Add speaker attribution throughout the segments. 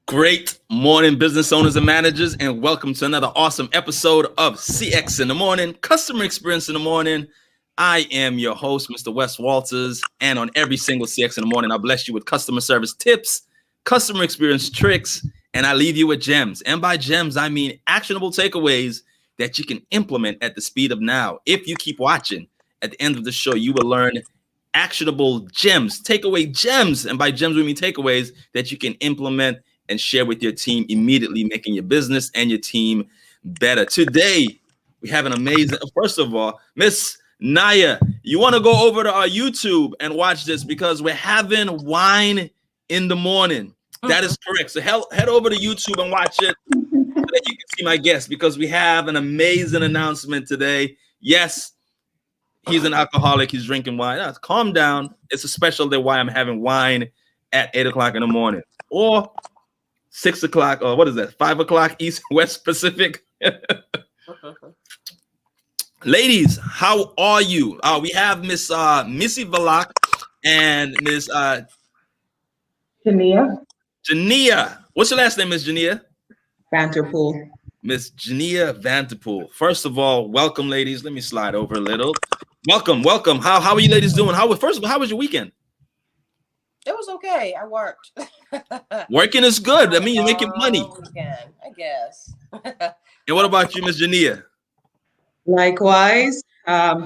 Speaker 1: Great morning, business owners and managers, and welcome to another awesome episode of CX in the Morning, Customer Experience in the Morning. I am your host, Mr. Wes Walters, and on every single CX in the Morning, I bless you with customer service tips, customer experience tricks, and I leave you with gems. And by gems, I mean actionable takeaways that you can implement at the speed of now. If you keep watching, at the end of the show, you will learn actionable gems, takeaway gems, and by gems, we mean takeaways that you can implement and share with your team immediately, making your business and your team better. Today, we have an amazing, first of all, Miss Naya, you want to go over to our YouTube and watch this because we're having wine in the morning. That is correct. So head over to YouTube and watch it so that you can see my guest because we have an amazing announcement today. Yes, he's an alcoholic. He's drinking wine. Calm down. It's a special day why I'm having wine at 8 o'clock in the morning. Or 6 o'clock, or what is that? 5 o'clock East, West Pacific. Ladies, how are you? We have Miss Missy Valak and Miss
Speaker 2: Jania.
Speaker 1: Jania. What's your last name, Miss Jania?
Speaker 2: Vanterpool.
Speaker 1: Miss Jania Vanterpool. First of all, welcome, ladies. Let me slide over a little. Welcome. How are you ladies doing? First of all, how was your weekend?
Speaker 3: It was okay. I worked.
Speaker 1: Working is good. I mean, you're making money.
Speaker 3: Weekend, I guess.
Speaker 1: And what about you, Miss Jania?
Speaker 2: Likewise,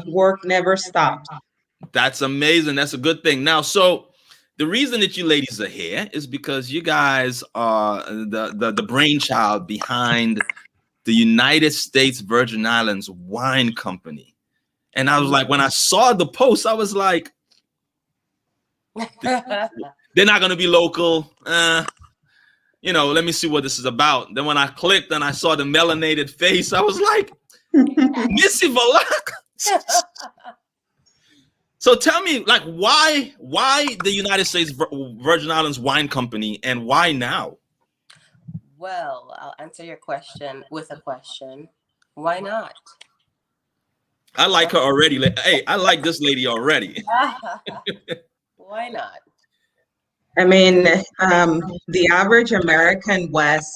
Speaker 2: work never stopped.
Speaker 1: That's amazing. That's a good thing. Now, so the reason that you ladies are here is because you guys are the brainchild behind the United States Virgin Islands Wine Company. And I was like, when I saw the post, I was like, they're not going to be local. Let me see what this is about. Then when I clicked and I saw the melanated face, I was like, Missy Valak. So tell me, like, why the United States Virgin Islands Wine Company and why now?
Speaker 3: Well, I'll answer your question with a question. Why not?
Speaker 1: I like her already. Hey, I like this lady already.
Speaker 3: Why not?
Speaker 2: I mean, the average American West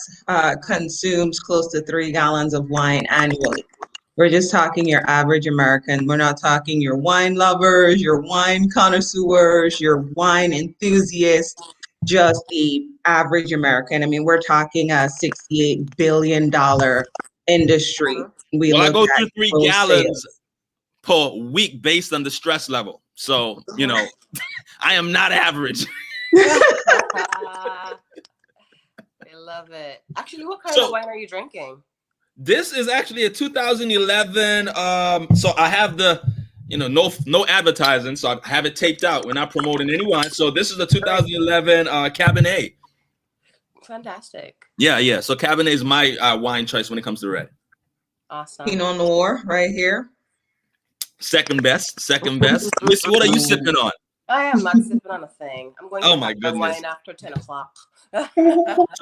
Speaker 2: consumes close to 3 gallons of wine annually. We're just talking your average American. We're not talking your wine lovers, your wine connoisseurs, your wine enthusiasts, just the average American. I mean, we're talking a $68 billion industry.
Speaker 1: I go through 3 gallons per week based on the stress level. So, I am not average.
Speaker 3: I love it. Actually, what kind of wine are you drinking?
Speaker 1: This is actually a 2011. So I have the, no advertising. So I have it taped out. We're not promoting any wine. So this is the 2011 Cabernet.
Speaker 3: Fantastic.
Speaker 1: Yeah. So Cabernet is my wine choice when it comes to red.
Speaker 3: Awesome.
Speaker 2: Pinot Noir right here.
Speaker 1: Second best. Missy, what are you sipping on?
Speaker 3: I am not sipping on a thing. I'm going to
Speaker 1: my
Speaker 3: have
Speaker 1: goodness.
Speaker 3: wine after 10 o'clock.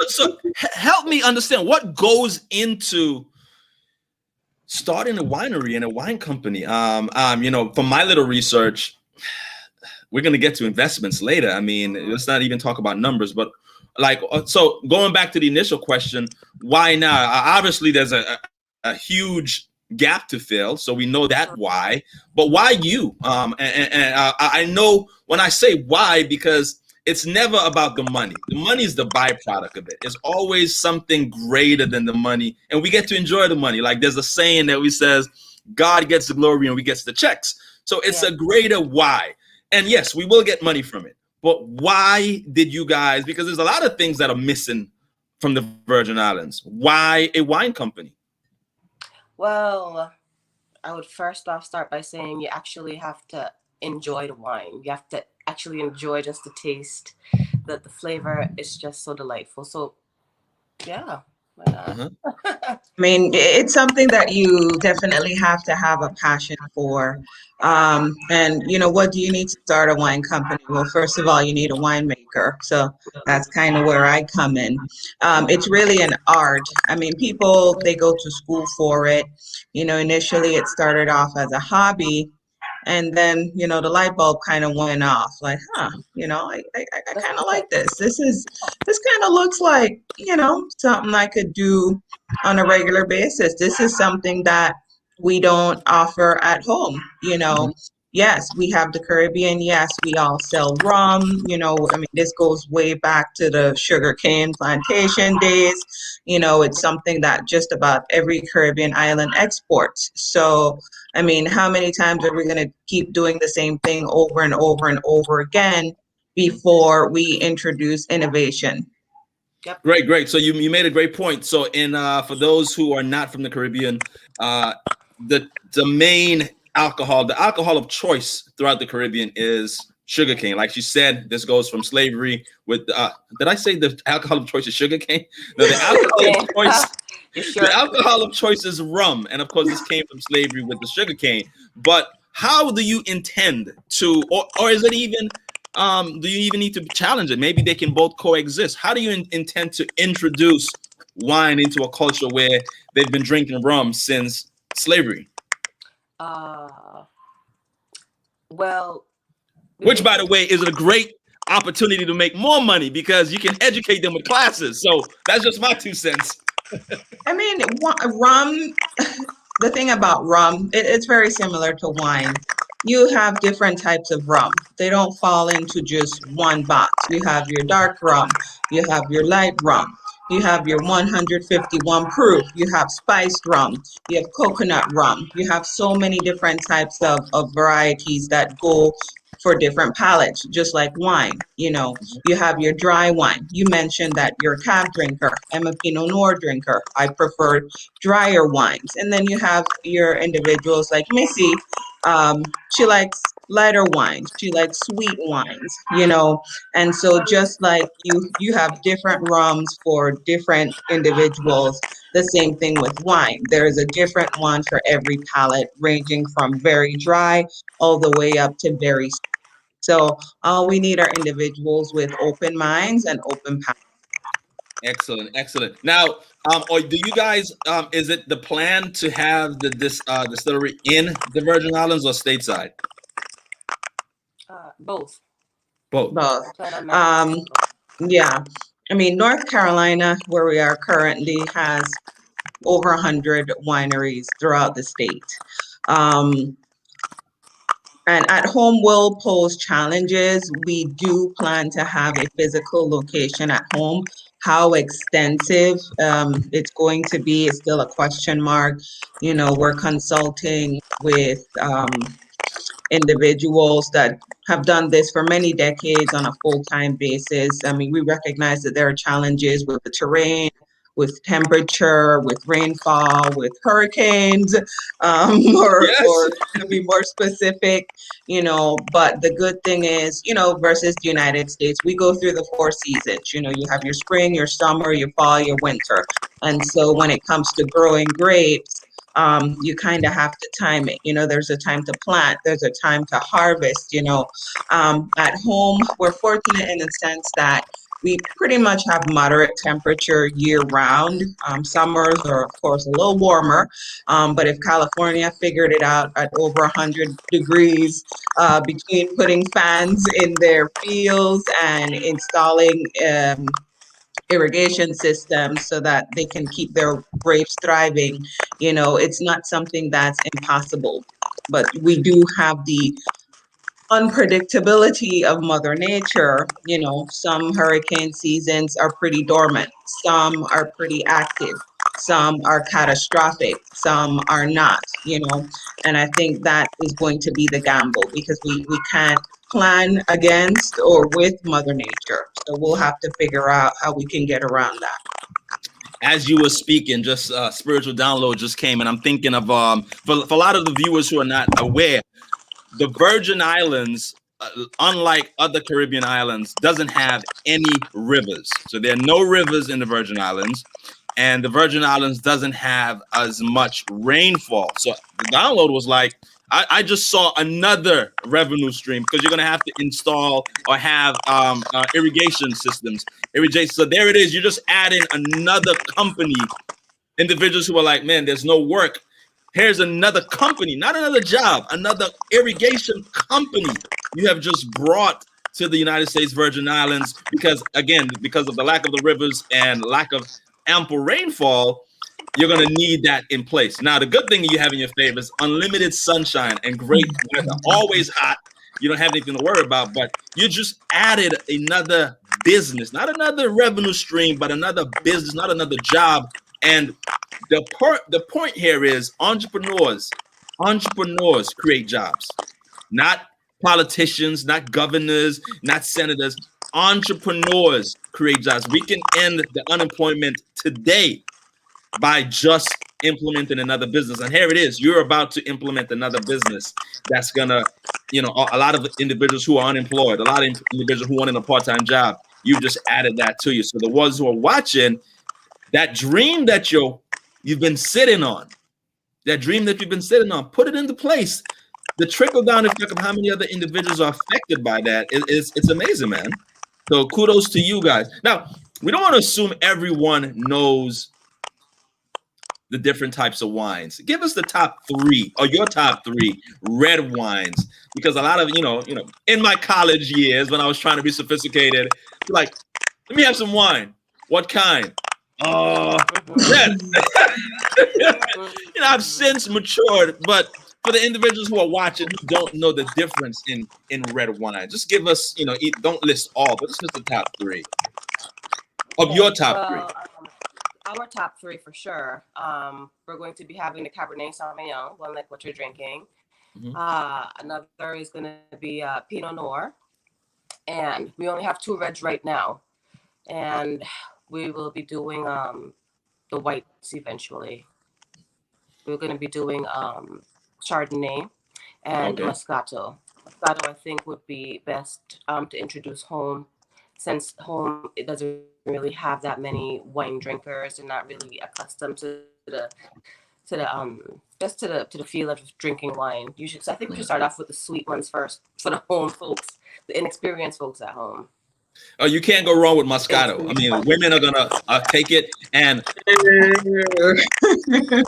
Speaker 1: So help me understand what goes into starting a winery and a wine company. From my little research, we're going to get to investments later. I mean, let's not even talk about numbers, but so going back to the initial question, why now? Obviously, there's a huge gap to fill, so we know that why, but why you? I know when I say why, because it's never about the money. The money is the byproduct of it. It's always something greater than the money, and we get to enjoy the money. Like there's a saying that we says, God gets the glory and we gets the checks. So it's a greater why. And yes, we will get money from it. But why did you guys, because there's a lot of things that are missing from the Virgin Islands. Why a wine company?
Speaker 3: Well, I would first off start by saying you actually have to enjoy the wine. You have to actually enjoy just the taste, that the flavor is just so delightful. So, yeah. Why not?
Speaker 2: I mean, it's something that you definitely have to have a passion for. And what do you need to start a wine company? Well, first of all, you need a winemaker. So that's kind of where I come in. It's really an art. I mean, people, they go to school for it. Initially it started off as a hobby. And then, you know, the light bulb kind of went off, like, huh, you know, I kind of like this. This kind of looks like, you know, something I could do on a regular basis. This is something that we don't offer at home, you know. Yes, we have the Caribbean. Yes, we all sell rum. You know, I mean, this goes way back to the sugarcane plantation days. You know, it's something that just about every Caribbean island exports. So, I mean, how many times are we going to keep doing the same thing over and over and over again before we introduce innovation?
Speaker 3: Yep.
Speaker 1: Great. So you made a great point. So in for those who are not from the Caribbean, the main alcohol, the alcohol of choice throughout the Caribbean is sugarcane. Like you said, this goes from slavery with did I say the alcohol of choice is sugarcane? No, the alcohol of choice.
Speaker 3: Sure?
Speaker 1: The alcohol of choice is rum, and of course, this came from slavery with the sugarcane. But how do you intend to, or is it even? Do you even need to challenge it? Maybe they can both coexist. How do you intend to introduce wine into a culture where they've been drinking rum since slavery?
Speaker 3: Well,
Speaker 1: Which, by the way, is a great opportunity to make more money because you can educate them with classes. So that's just my 2 cents.
Speaker 2: I mean, rum, the thing about rum, it's very similar to wine. You have different types of rum. They don't fall into just one box. You have your dark rum, you have your light rum, you have your 151 proof, you have spiced rum, you have coconut rum. You have so many different types of varieties that go for different palates, just like wine. You know, you have your dry wine. You mentioned that you're a cab drinker. I'm a Pinot Noir drinker. I prefer drier wines. And then you have your individuals like Missy. She likes lighter wines. She likes sweet wines, you know. And so just like you have different rums for different individuals, the same thing with wine. There's a different one for every palate, ranging from very dry all the way up to very sweet. So all we need are individuals with open minds and open palates.
Speaker 1: Excellent. Now, or do you guys? Is it the plan to have this distillery in the Virgin Islands or stateside?
Speaker 3: Both.
Speaker 1: Both.
Speaker 2: Yeah. I mean, North Carolina, where we are currently, has over 100 wineries throughout the state. And at home will pose challenges. We do plan to have a physical location at home. How extensive it's going to be is still a question mark. You know, we're consulting with individuals that have done this for many decades on a full-time basis. I mean, we recognize that there are challenges with the terrain, with temperature, with rainfall, with hurricanes, or to be more specific, you know. But the good thing is, you know, versus the United States, we go through the 4 seasons. You know, you have your spring, your summer, your fall, your winter. And so when it comes to growing grapes, you kind of have to time it. You know, there's a time to plant, there's a time to harvest, you know. At home, we're fortunate in the sense that we pretty much have moderate temperature year round. Summers are, of course, a little warmer, but if California figured it out at over 100 degrees, between putting fans in their fields and installing irrigation systems so that they can keep their grapes thriving, you know, it's not something that's impossible. But we do have the unpredictability of Mother Nature. You know, some hurricane seasons are pretty dormant, some are pretty active, some are catastrophic, some are not, you know. And I think that is going to be the gamble because we can't plan against or with Mother Nature. So we'll have to figure out how we can get around that.
Speaker 1: As you were speaking, just spiritual download just came, and I'm thinking of for a lot of the viewers who are not aware, the Virgin Islands, unlike other Caribbean islands, doesn't have any rivers. So there are no rivers in the Virgin Islands, and the Virgin Islands doesn't have as much rainfall. So the download was like, I just saw another revenue stream because you're going to have to install or have irrigation systems. So there it is. You're just adding another company, individuals who are like, man, there's no work. Here's another company, not another job, another irrigation company you have just brought to the United States Virgin Islands because, again, because of the lack of the rivers and lack of ample rainfall, you're going to need that in place. Now, the good thing you have in your favor is unlimited sunshine and great weather, always hot. You don't have anything to worry about, but you just added another business, not another revenue stream, but another business, not another job. And the point here is entrepreneurs create jobs, not politicians, not governors, not senators. Entrepreneurs create jobs. We can end the unemployment today by just implementing another business. And here it is. You're about to implement another business that's gonna, a lot of individuals who are unemployed, a lot of individuals who want a part-time job, you just added that to you. So the ones who are watching, that dream that you've been sitting on, put it into place. The trickle-down effect of how many other individuals are affected by that it's amazing, man. So kudos to you guys. Now, we don't want to assume everyone knows the different types of wines. Give us the top 3 or your top 3 red wines, because a lot of in my college years when I was trying to be sophisticated, like, let me have some wine. What kind? Red. I've since matured, but for the individuals who are watching who don't know the difference in red wine, just give us, don't list all, but just list the top 3 of your top 3.
Speaker 3: Our top 3 for sure. We're going to be having the Cabernet Sauvignon, one like what you're drinking. Mm-hmm. Another is going to be Pinot Noir. And we only have 2 reds right now. And we will be doing the whites eventually. We're going to be doing Chardonnay and Moscato. Moscato, I think, would be best to introduce home, since home it doesn't really have that many wine drinkers. They're not really accustomed to the feel of drinking wine. I think we should start off with the sweet ones first for the home folks, the inexperienced folks at home.
Speaker 1: Oh, you can't go wrong with Moscato. I mean, women are gonna take it, and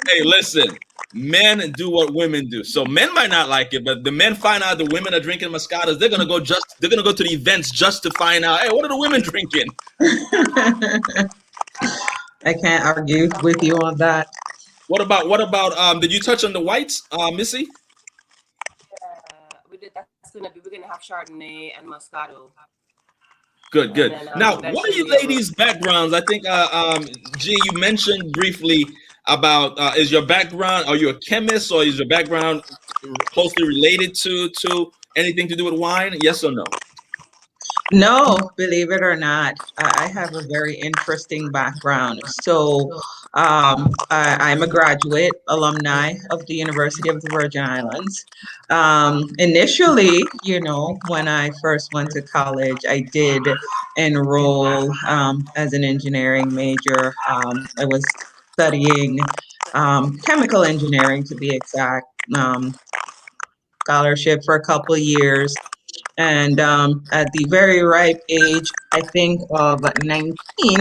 Speaker 1: hey, listen, men do what women do. So men might not like it, but the men find out the women are drinking Moscatos. They're gonna go to the events just to find out, hey, what are the women drinking?
Speaker 2: I can't argue with you on that.
Speaker 1: What about did you touch on the whites, Missy?
Speaker 3: Yeah, we did. We're gonna have Chardonnay and Moscato.
Speaker 1: Good. Then, now, what are you ladies' backgrounds? I think, G, you mentioned briefly about, is your background, are you a chemist, or is your background closely related to anything to do with wine? Yes or no?
Speaker 2: No, believe it or not, I have a very interesting background. So I'm a graduate alumni of the University of the Virgin Islands. Initially, when I first went to college, I did enroll as an engineering major. I was studying chemical engineering, to be exact, scholarship for a couple of years. And at the very ripe age, I think of 19,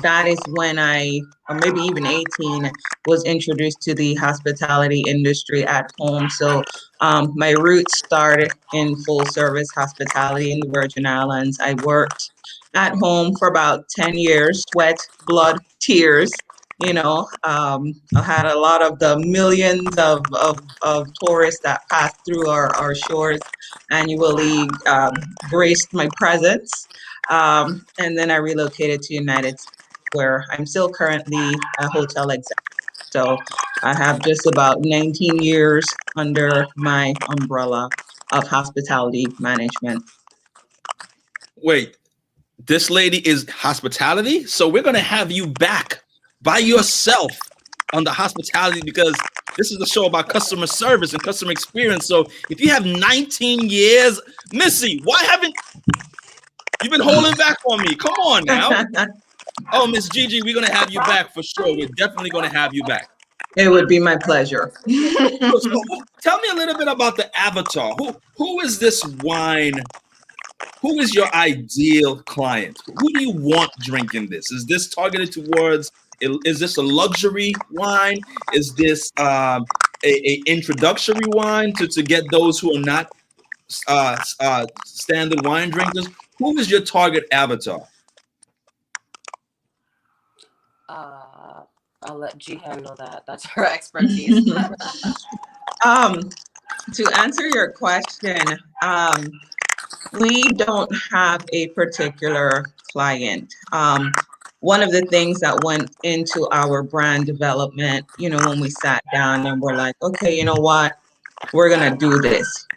Speaker 2: that is when or maybe even 18, was introduced to the hospitality industry at home. So my roots started in full service hospitality in the Virgin Islands. I worked at home for about 10 years, sweat, blood, tears. I had a lot of the millions of tourists that passed through our shores annually graced my presence. And then I relocated to United States, where I'm still currently a hotel exec. So I have just about 19 years under my umbrella of hospitality management.
Speaker 1: Wait, this lady is hospitality? So we're going to have you back by yourself on the hospitality, because this is a show about customer service and customer experience. So if you have 19 years, Missy, why haven't you been holding back on me? Come on now. Oh, Miss Gigi, we're going to have you back for sure. We're definitely going to have you back.
Speaker 2: It would be my pleasure.
Speaker 1: So, tell me a little bit about the avatar. Who is this wine? Who is your ideal client? Who do you want drinking this? Is this targeted towards Is this a luxury wine? Is this a introductory wine to get those who are not standard wine drinkers? Who is your target avatar?
Speaker 3: I'll let G handle that. That's her expertise.
Speaker 2: To answer your question, we don't have a particular client. One of the things that went into our brand development, when we sat down and we're like, okay, you know what, we're gonna do this.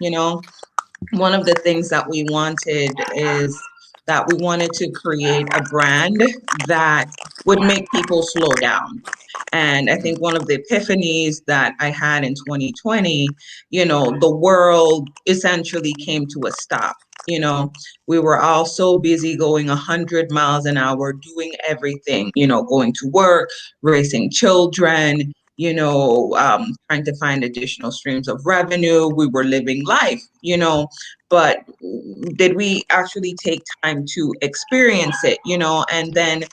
Speaker 2: One of the things that we wanted is that we wanted to create a brand that would make people slow down. And I think one of the epiphanies that I had in 2020, the world essentially came to a stop. We were all so busy going 100 miles an hour, doing everything, going to work, raising children, trying to find additional streams of revenue. We were living life, but did we actually take time to experience it, And then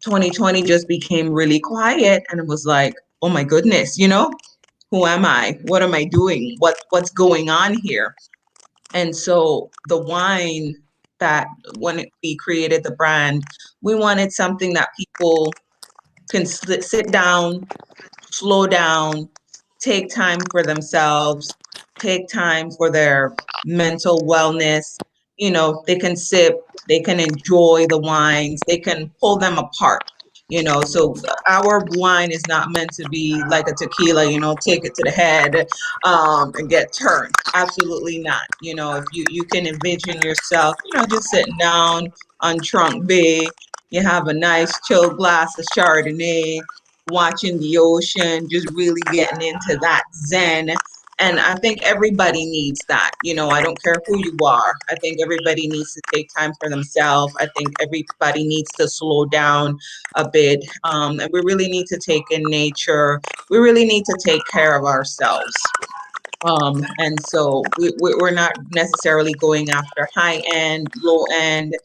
Speaker 2: 2020 just became really quiet, and it was like, oh my goodness, who am I? What am I doing? What's going on here? And so the wine that when we created the brand, we wanted something that people can sit down, slow down, take time for themselves, take time for their mental wellness. They can sip, they can enjoy the wines, they can pull them apart. So our wine is not meant to be like a tequila, take it to the head and get turned. Absolutely not. If you can envision yourself, just sitting down on Trunk Bay, you have a nice chill glass of Chardonnay, watching the ocean, just really getting into that zen. And I think everybody needs that. I don't care who you are. I think everybody needs to take time for themselves. I think everybody needs to slow down a bit. And we really need to take in nature. We really need to take care of ourselves. And so we're not necessarily going after high end, low end.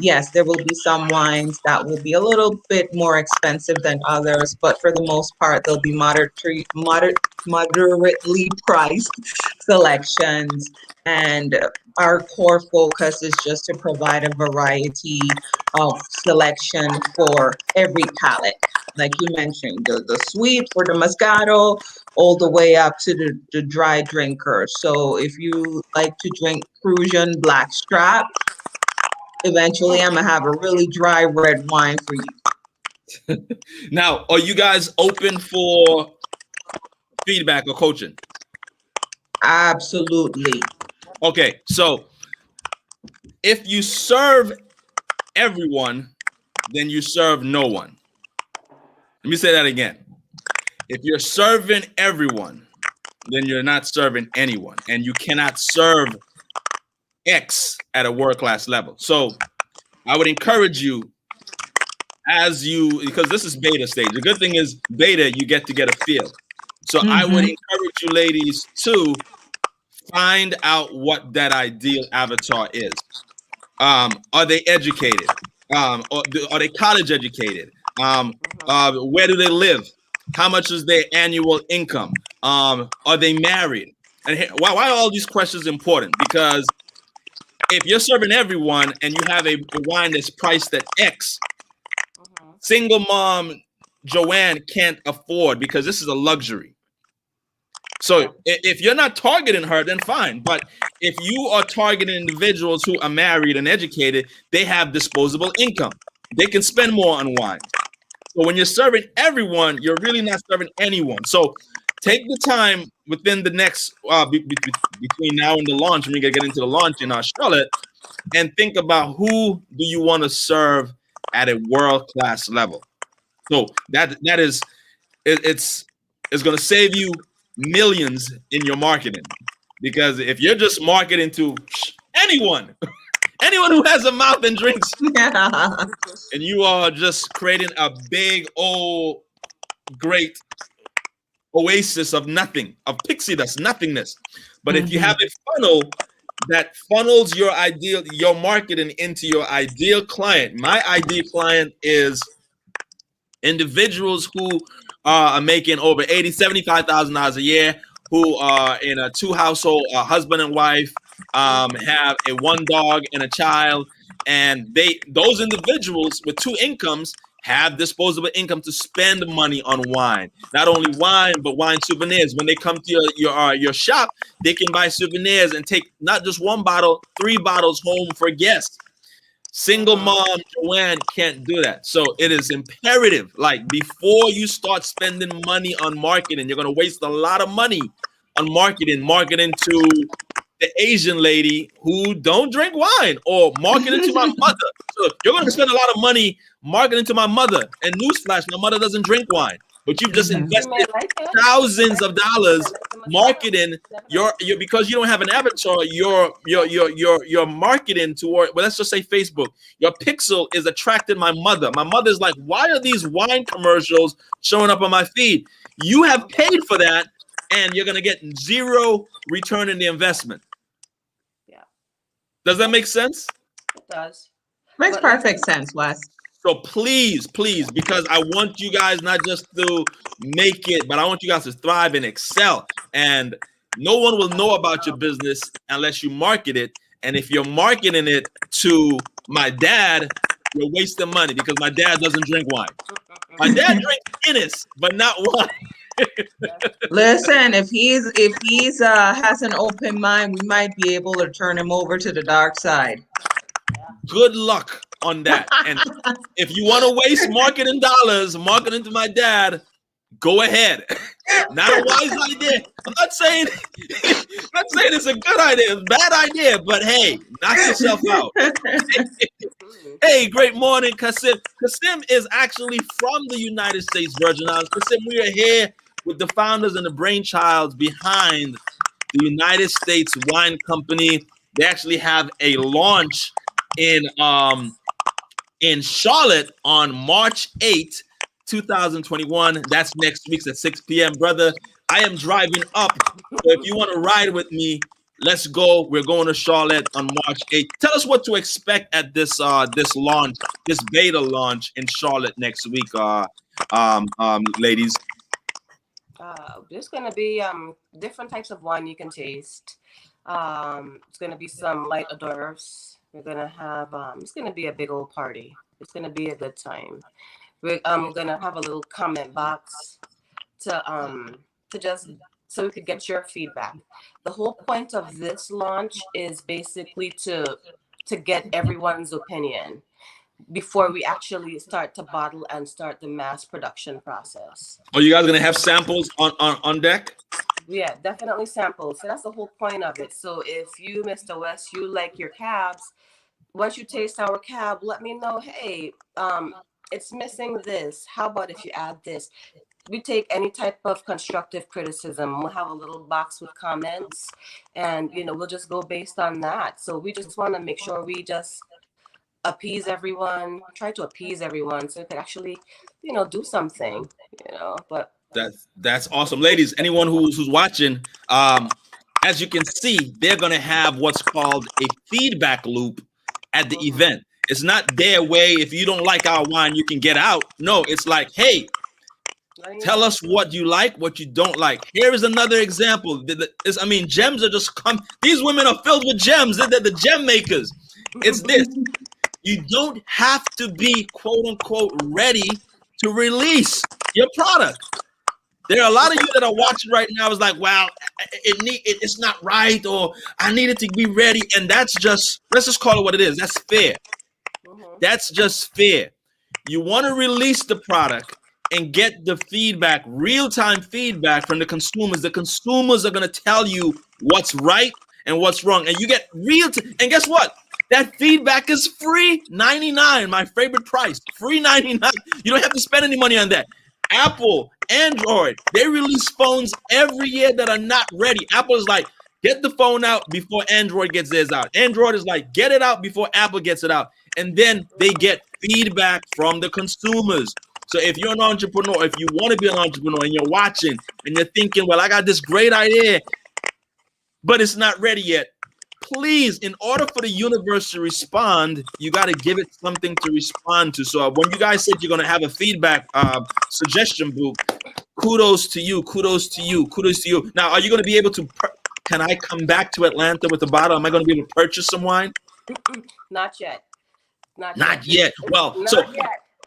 Speaker 2: Yes, there will be some wines that will be a little bit more expensive than others, but for the most part, they'll be moderately priced selections. And our core focus is just to provide a variety of selection for every palate. Like you mentioned, the sweet for the Moscato, all the way up to the dry drinker. So if you like to drink Prussian Blackstrap, eventually I'm gonna have a really dry red wine for you.
Speaker 1: Now, are you guys open for feedback or coaching?
Speaker 2: Absolutely.
Speaker 1: Okay, so if you serve everyone, then you serve no one. Let me say that again. If you're serving everyone, then you're not serving anyone, and you cannot serve X at a world-class level. So I would encourage you, because this is beta stage. The good thing is beta, you get a feel. So I would encourage you ladies to find out what that ideal avatar is. Are they educated? Or are they college educated? Where do they live? How much is their annual income? Are they married? And why are all these questions important? Because if you're serving everyone and you have a wine that's priced at X, single mom Joanne can't afford, because this is a luxury. So if you're not targeting her, then fine. But if you are targeting individuals who are married and educated, they have disposable income. They can spend more on wine. So when you're serving everyone, you're really not serving anyone. So take the time within the next between now and the launch, when we get into the launch in Charlotte, and think about who do you want to serve at a world-class level. So that is it's going to save you millions in your marketing, because if you're just marketing to anyone who has a mouth and drinks, and you are just creating a big old great oasis of nothing, of pixie dust, nothingness. But if you have a funnel that funnels your marketing into your ideal client. My ideal client is Individuals who are making over $75,000 a year, who are in a two household, husband and wife, have a one dog and a child, and those individuals with two incomes have disposable income to spend money on wine. Not only wine, but wine souvenirs. When they come to your shop, they can buy souvenirs and take not just one bottle, 3 bottles home for guests. Single mom Joanne can't do that. So it is imperative, like before you start spending money on marketing, you're going to waste a lot of money on marketing to the Asian lady who don't drink wine, or marketing to my mother. So you're going to spend a lot of money marketing to my mother. And newsflash, my mother doesn't drink wine, but you've just invested thousands of dollars marketing your because you don't have an avatar. Your marketing toward, well, let's just say Facebook. Your pixel is attracting my mother. My mother's like, why are these wine commercials showing up on my feed? You have paid for that, and you're going to get zero return in the investment. Does that make sense?
Speaker 3: It does.
Speaker 2: Makes perfect sense, Wes.
Speaker 1: So please, because I want you guys not just to make it, but I want you guys to thrive and excel. And no one will know about your business unless you market it. And if you're marketing it to my dad, you're wasting money, because my dad doesn't drink wine. My dad drinks Guinness, but not wine.
Speaker 2: Listen, if he's has an open mind, we might be able to turn him over to the dark side.
Speaker 1: Good luck on that. And if you want to waste marketing dollars, marketing to my dad, go ahead. Not a wise idea. I'm not saying it's a good idea. It's a bad idea, but hey, knock yourself out. Hey, great morning, Kasim. Kasim is actually from the United States Virgin Islands. Kasim, we are here with the founders and the brainchilds behind the United States Wine Company. They actually have a launch in Charlotte on March 8th, 2021. That's next week at 6 p.m. Brother, I am driving up. So if you want to ride with me, let's go. We're going to Charlotte on March 8th. Tell us what to expect at this launch, this beta launch in Charlotte next week, ladies.
Speaker 3: There's going to be different types of wine you can taste. It's going to be some light hors d'oeuvres. We're going to have, it's going to be a big old party. It's going to be a good time. We're going to have a little comment box to just, so we could get your feedback. The whole point of this launch is basically to get everyone's opinion before we actually start to bottle and start the mass production process.
Speaker 1: Are you guys going to have samples on deck?
Speaker 3: Yeah, definitely samples. So that's the whole point of it. So if you, Mr. West, you like your cabs, once you taste our cab, let me know, hey, it's missing this. How about if you add this? We take any type of constructive criticism. We'll have a little box with comments, and we'll just go based on that. So we just want to make sure we just appease everyone, try to appease everyone, so we could actually, do something, But
Speaker 1: that's awesome, ladies. Anyone who's watching, as you can see, they're gonna have what's called a feedback loop at the event. It's not their way. If you don't like our wine, you can get out. No, it's like, hey, tell us what you like, what you don't like. Here is another example. Gems are just these women are filled with gems. They're the gem makers. It's this. You don't have to be quote unquote ready to release your product. There are a lot of you that are watching right now is like, wow, it's not right, or I need it to be ready. And that's just, let's just call it what it is. That's fair. That's just fair. You want to release the product and get the feedback, real-time feedback from the consumers. The consumers are going to tell you what's right and what's wrong. And you get and guess what? That feedback is free, $99, my favorite price, free $99. You don't have to spend any money on that. Apple, Android, they release phones every year that are not ready. Apple is like, get the phone out before Android gets theirs out. Android is like, get it out before Apple gets it out. And then they get feedback from the consumers. So if you're an entrepreneur, if you want to be an entrepreneur and you're watching and you're thinking, well, I got this great idea, but it's not ready yet, please, in order for the universe to respond, you got to give it something to respond to. So when you guys said you're going to have a feedback suggestion book, kudos to you, kudos to you, kudos to you. Now, are you going to be able to, can I come back to Atlanta with a bottle? Am I going to be able to purchase some wine?
Speaker 3: Not yet.
Speaker 1: Not yet. Well,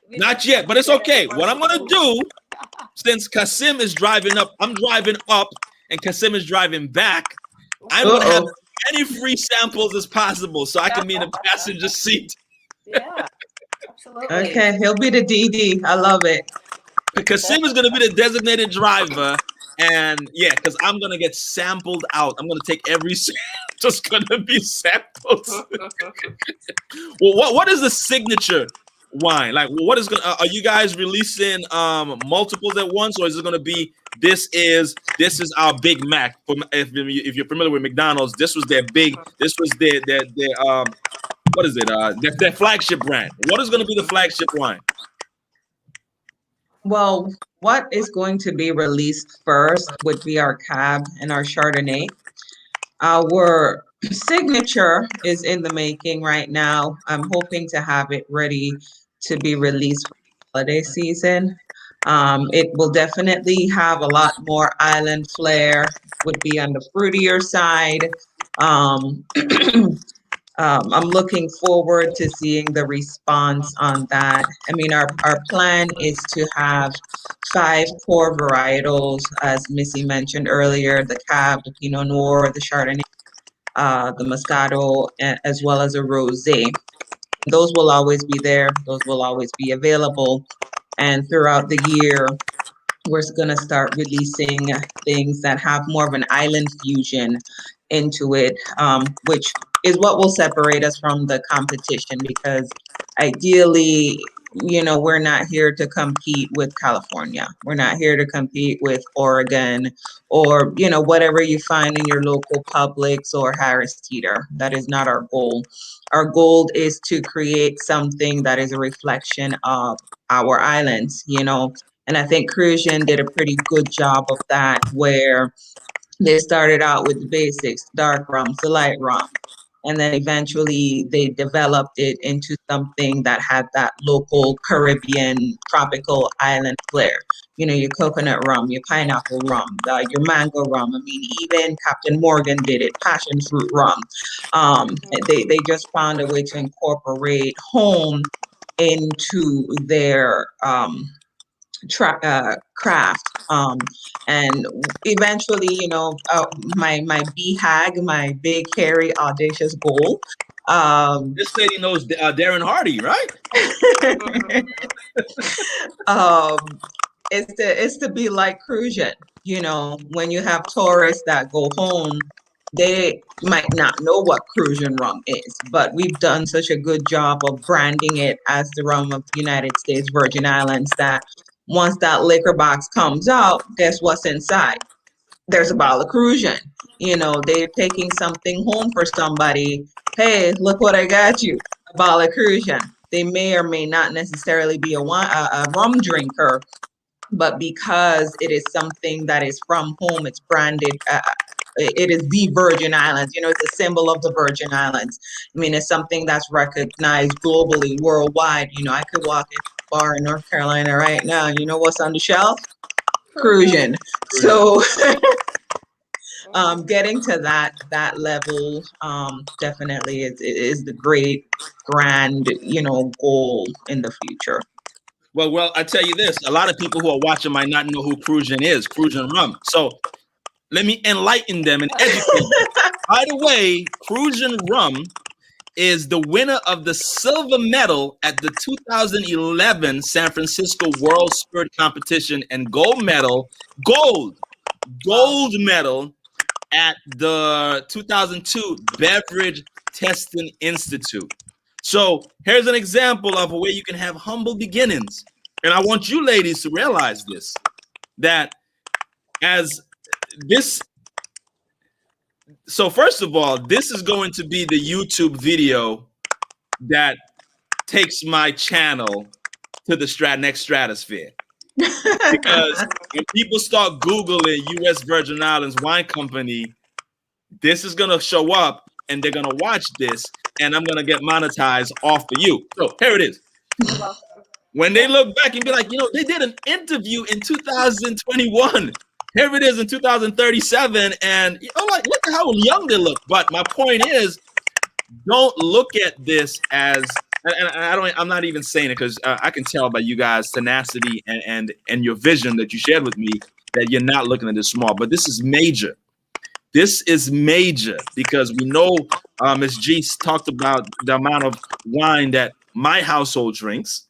Speaker 1: not yet, but it's okay. What I'm going to do, since Kasim is driving up, I'm driving up, and Kasim is driving back, I'm going to have as many free samples as possible so I can be in the passenger seat.
Speaker 3: Yeah, absolutely.
Speaker 2: Okay, he'll be the DD. I love it.
Speaker 1: Kasim is going to be the designated driver, and yeah, because I'm going to get sampled out. I'm going to take every just going to be samples. Well, what is the signature wine? Like, what is going to, are you guys releasing multiples at once, or is it going to be, this is our Big Mac? If you're familiar with McDonald's, this was their what is it? Their flagship brand. What is going to be the flagship wine?
Speaker 2: Well, what is going to be released first would be our Cab and our Chardonnay. Our signature is in the making right now. I'm hoping to have it ready to be released for the holiday season. It will definitely have a lot more island flair, would be on the fruitier side. I'm looking forward to seeing the response on that. I mean, our plan is to have 5 core varietals, as Missy mentioned earlier, the Cab, the Pinot Noir, the Chardonnay, the Moscato, as well as a Rosé. Those will always be there. Those will always be available. And throughout the year, we're going to start releasing things that have more of an island fusion into it, which is what will separate us from the competition, because ideally, you know, we're not here to compete with California. We're not here to compete with Oregon or, you know, whatever you find in your local Publix or Harris Teeter. That is not our goal. Our goal is to create something that is a reflection of our islands, you know. And I think Crucian did a pretty good job of that, where they started out with the basics, dark rums, the light rum. And then eventually they developed it into something that had that local Caribbean tropical island flair. You know, your coconut rum, your pineapple rum, your mango rum. I mean, even Captain Morgan did it, passion fruit rum. They just found a way to incorporate home into their craft, and eventually, you know, my BHAG, my big hairy audacious goal.
Speaker 1: This lady knows Darren Hardy, right?
Speaker 2: It's to be like Crucian. You know, when you have tourists that go home, they might not know what Crucian rum is, but we've done such a good job of branding it as the rum of the United States Virgin Islands that once that liquor box comes out, guess what's inside? There's a bottle of Crucian. You know, they're taking something home for somebody. Hey, look what I got you, a bottle of Crucian. They may or may not necessarily be a rum drinker, but because it is something that is from home, it's branded. It is the Virgin Islands. You know, it's a symbol of the Virgin Islands. I mean, it's something that's recognized globally, worldwide. You know, I could walk in a bar in North Carolina right now. You know what's on the shelf? Crucian. So getting to that level definitely is the great grand, you know, goal in the future.
Speaker 1: Well, I tell you this, a lot of people who are watching might not know who Crucian is, Crucian rum. So let me enlighten them and educate them. By the way, Crucian rum is the winner of the silver medal at the 2011 San Francisco World Spirit Competition and gold medal at the 2002 Beverage Testing Institute. So here's an example of a way you can have humble beginnings. And I want you ladies to realize this, that as this, so first of all, this is going to be the YouTube video that takes my channel to the next stratosphere. Because when people start Googling U.S. Virgin Islands Wine Company, this is going to show up. and they're gonna watch this, and I'm gonna get monetized off of you. So here it is. When they look back and be like, they did an interview in 2021. Here it is in 2037, and like, look at how young they look. But my point is, don't look at this as, and I'm not even saying it because I can tell by you guys' tenacity and your vision that you shared with me that you're not looking at this small. But this is major. This is major because we know Ms. G talked about the amount of wine that my household drinks,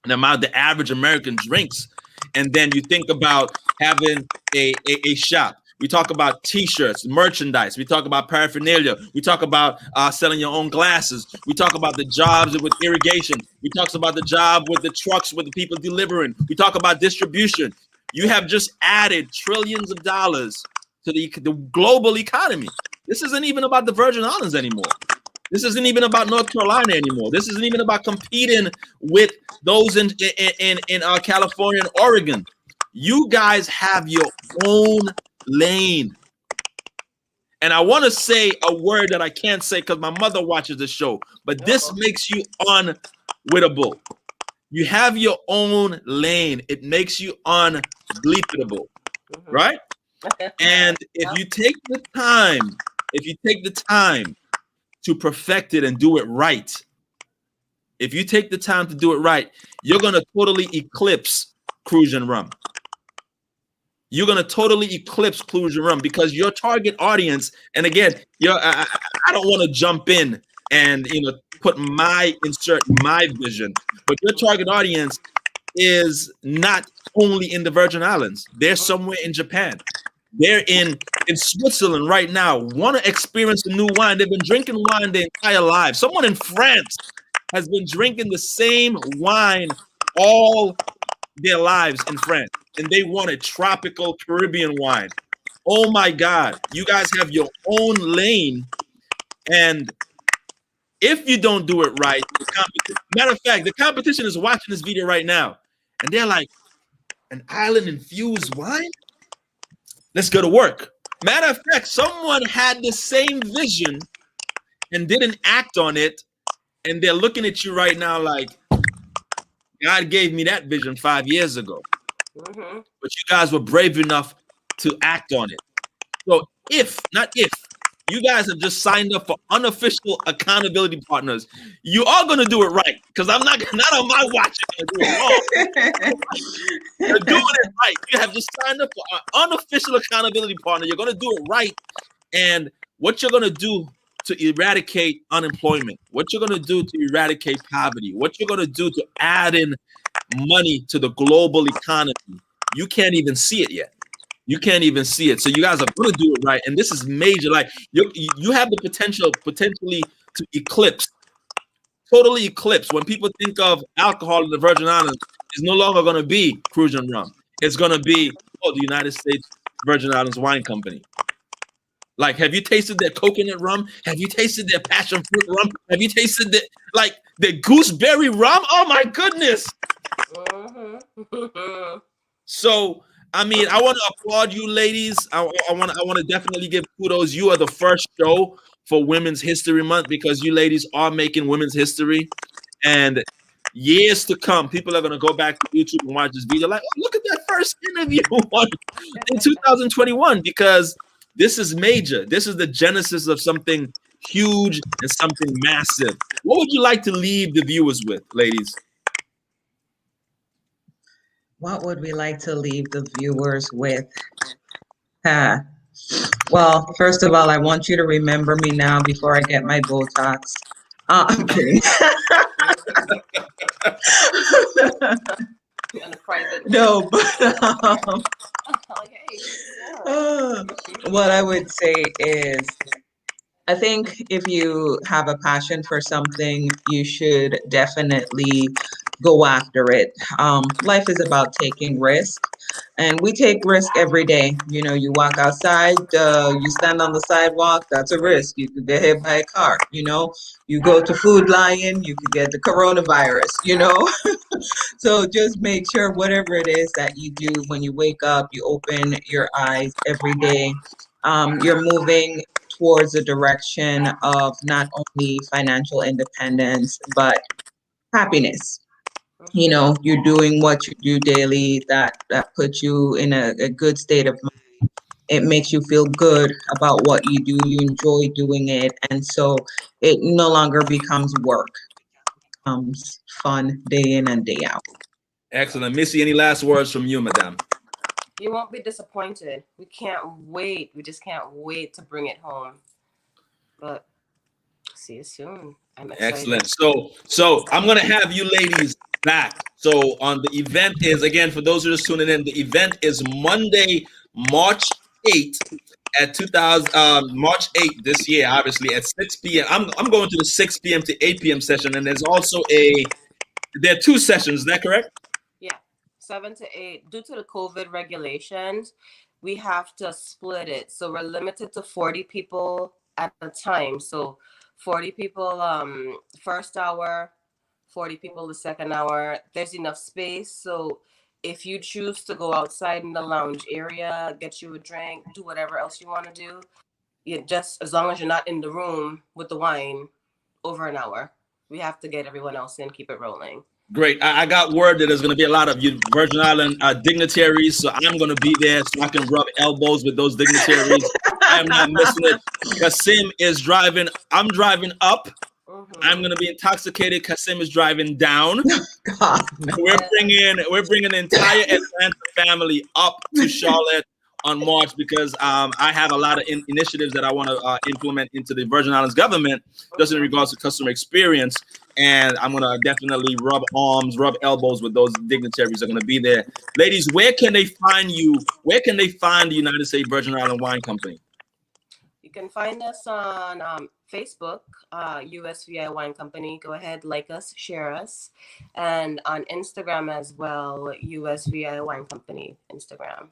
Speaker 1: the amount the average American drinks. And then you think about having a shop. We talk about T-shirts, merchandise. We talk about paraphernalia. We talk about selling your own glasses. We talk about the jobs with irrigation. We talk about the job with the trucks, with the people delivering. We talk about distribution. You have just added trillions of dollars to the global economy. This isn't even about the Virgin Islands anymore. This isn't even about North Carolina anymore. This isn't even about competing with those in California and Oregon. You guys have your own lane. And I want to say a word that I can't say because my mother watches the show, but this makes you unwittable. You have your own lane. It makes you unbleepable, right? And if you take the time to perfect it and do it right, if you take the time to do it right, you're going to totally eclipse Cruise and Rum. You're going to totally eclipse Cruise and Rum because your target audience, and again, I don't want to jump in and put insert my vision, but your target audience is not only in the Virgin Islands. They're somewhere in Japan. They're in Switzerland right now, want to experience a new wine. They've been drinking wine their entire lives. Someone in France has been drinking the same wine all their lives in France, and they want a tropical Caribbean wine. Oh my God, you guys have your own lane, and if you don't do it right, matter of fact, the competition is watching this video right now, and they're like, an island-infused wine? Let's go to work. Matter of fact, someone had the same vision and didn't act on it, and they're looking at you right now like, God gave me that vision 5 years ago. But you guys were brave enough to act on it. So you guys have just signed up for unofficial accountability partners, you are going to do it right, because not on my watch you're going to do it wrong. You're doing it right. You have just signed up for an unofficial accountability partner. You're going to do it right. And what you're going to do to eradicate unemployment, what you're going to do to eradicate poverty, what you're going to do to add in money to the global economy, you can't even see it yet. You can't even see it. So you guys are going to do it right. And this is major. Like you have the potentially to totally eclipse. When people think of alcohol in the Virgin Islands, it's no longer going to be Cruise and Rum. It's going to be the United States Virgin Islands Wine Company. Like, have you tasted their coconut rum? Have you tasted their passion fruit rum? Have you tasted the gooseberry rum? Oh my goodness. So, I mean, I want to applaud you ladies. I want to definitely give kudos. You are the first show for Women's History Month because you ladies are making women's history. And years to come, people are going to go back to YouTube and watch this video like, oh, look at that first interview in 2021, because this is major. This is the genesis of something huge and something massive. What would you like to leave the viewers with, ladies?
Speaker 2: What would we like to leave the viewers with? Well, first of all, I want you to remember me now before I get my Botox. I'm kidding. No, but what I would say is, I think if you have a passion for something, you should definitely go after it. Life is about taking risk, and we take risk every day. You know, you walk outside, you stand on the sidewalk, that's a risk. You could get hit by a car, you know. You go to Food Lion, you could get the coronavirus, you know. So just make sure whatever it is that you do, when you wake up, you open your eyes every day, you're moving towards the direction of not only financial independence, but happiness. You know, you're doing what you do daily that puts you in a good state of mind. It makes you feel good about what you do. You enjoy doing it. And so it no longer becomes work. It becomes fun day in and day out.
Speaker 1: Excellent. Missy, any last words from you, madam?
Speaker 3: You won't be disappointed. We can't wait. We just can't wait to bring it home. But see you soon. I'm excited.
Speaker 1: Excellent. So I'm gonna have you ladies back. So on the event is, again, for those who are just tuning in, the event is Monday, March 8th at March 8th this year, obviously at 6 p.m. I'm going to the 6 p.m. to 8 p.m. session, and there's also there are 2 sessions. Is that correct?
Speaker 3: Yeah, 7 to 8. Due to the COVID regulations, we have to split it. So we're limited to 40 people at a time. So 40 people first hour, 40 people the second hour. There's enough space. So if you choose to go outside in the lounge area, get you a drink, do whatever else you want to do, just as long as you're not in the room with the wine over an hour. We have to get everyone else in, keep it rolling.
Speaker 1: Great. I got word that there's going to be a lot of you Virgin Island dignitaries, so I'm going to be there so I can rub elbows with those dignitaries. I am not missing it. Kasim is driving. I'm driving up. I'm going to be intoxicated. Kasim is driving down.
Speaker 2: God, no.
Speaker 1: We're bringing the entire Atlanta family up to Charlotte on March because I have a lot of initiatives that I want to implement into the Virgin Islands government just in regards to customer experience. And I'm going to definitely rub arms, rub elbows with those dignitaries that are going to be there. Ladies, where can they find you? Where can they find the United States Virgin Island Wine Company?
Speaker 3: You can find us on Facebook, USVI Wine Company. Go ahead, like us, share us. And on Instagram as well, USVI Wine Company, Instagram.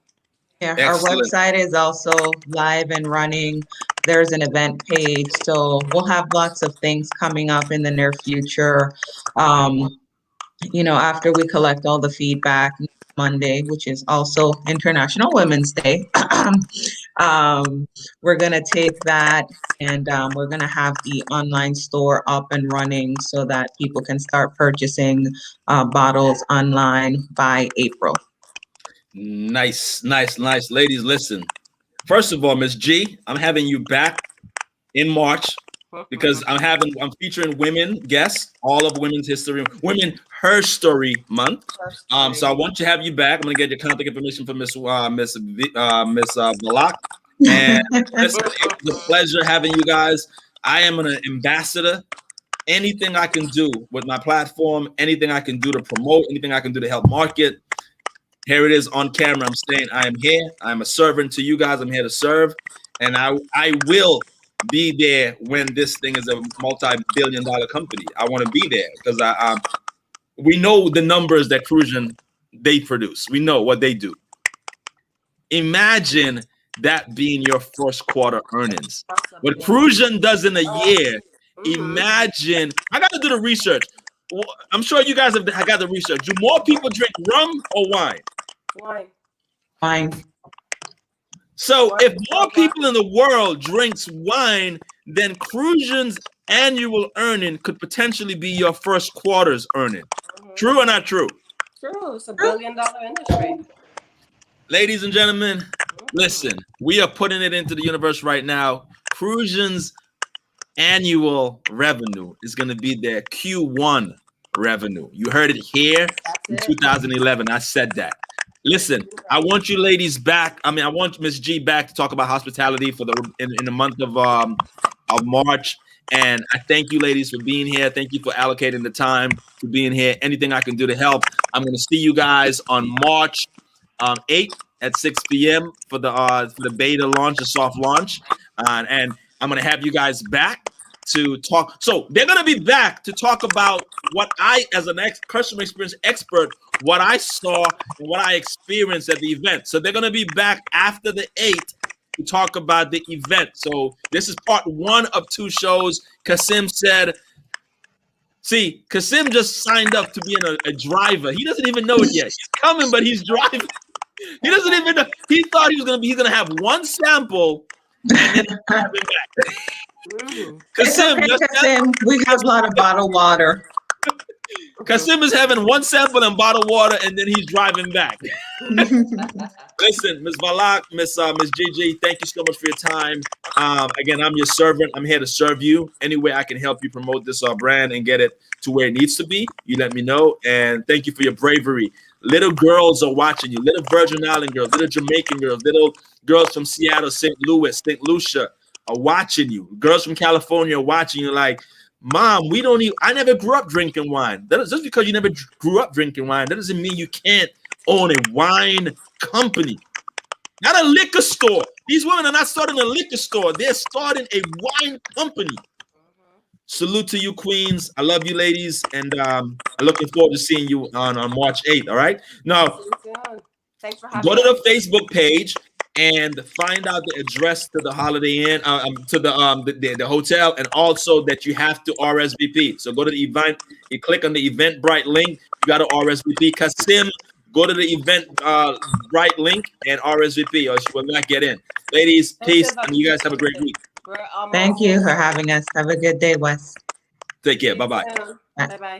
Speaker 2: Yeah,
Speaker 1: Excellent.
Speaker 2: Our website is also live and running. There's an event page, so we'll have lots of things coming up in the near future. You know, after we collect all the feedback Monday, which is also International Women's Day, we're going to take that and we're going to have the online store up and running so that people can start purchasing bottles online by April.
Speaker 1: Nice. Ladies, listen. First of all, Miss G, I'm having you back in March because I'm featuring women guests, all of Women's Her Story Month. So I want to have you back. I'm gonna get your contact information from Miss Balak. And listen, it was a pleasure having you guys. I am an ambassador. Anything I can do with my platform, anything I can do to promote, anything I can do to help market. Here it is on camera. I'm saying I am here. I'm a servant to you guys. I'm here to serve. And I will be there when this thing is a multi-billion-dollar company. I want to be there because we know the numbers that Crucian they produce. We know what they do. Imagine that being your first quarter earnings. What Crucian does in a year, imagine. I got to do the research. I'm sure you guys have got the research. Do more people drink rum or wine?
Speaker 2: Wine.
Speaker 1: So if more people in the world drinks wine, then Crucian's annual earning could potentially be your first quarter's earning. True or not true?
Speaker 3: True. It's $1 billion industry.
Speaker 1: Ladies and gentlemen, listen, we are putting it into the universe right now. Crucian's annual revenue is going to be their Q1 revenue. You heard it here in 2011. I said that. Listen, I want you ladies back. I want Miss G back to talk about hospitality in the month of March. And I thank you ladies for being here. Thank you for allocating the time for being here. Anything I can do to help. I'm going to see you guys on March 8th at 6 p.m. for the beta launch, the soft launch. And I'm going to have you guys back to talk. So they're going to be back to talk about what I, as an customer experience expert, what I saw and what I experienced at the event. So they're going to be back after the 8th to talk about the event. So this is part 1 of 2 shows. Kasim said, Kasim just signed up to being a driver. He doesn't even know it yet. He's coming, but he's driving. He doesn't even know. He thought he's going to have one sample and then drive him back.
Speaker 2: It's okay, Kasim. We have a lot of bottled water.
Speaker 1: Kasim is having one sample and bottled water, and then he's driving back. Listen, Ms. Valak, Miss Gigi, thank you so much for your time. Again, I'm your servant. I'm here to serve you. Any way I can help you promote this brand and get it to where it needs to be, you let me know. And thank you for your bravery. Little girls are watching you. Little Virgin Island girls, little Jamaican girls, little girls from Seattle, St. Louis, St. Lucia are watching you. Girls from California are watching you like, Mom, I never grew up drinking wine. Just because you never grew up drinking wine, that doesn't mean you can't own a wine company. Not a liquor store. These women are not starting a liquor store. They're starting a wine company. Salute to you, queens. I love you, ladies. And I'm looking forward to seeing you on March 8th. All right. Now,
Speaker 3: thanks for having
Speaker 1: go to the Facebook page and find out the address to the Holiday Inn, to the hotel, and also that you have to RSVP. So go to the event, you click on the Eventbrite link, you got to RSVP. Kasim, go to the Eventbrite link and RSVP, or you will not get in. Ladies, peace, and you guys have a great week.
Speaker 2: Thank you for having us. Have a good day, Wes.
Speaker 1: Take care. Bye-bye.
Speaker 3: Bye-bye.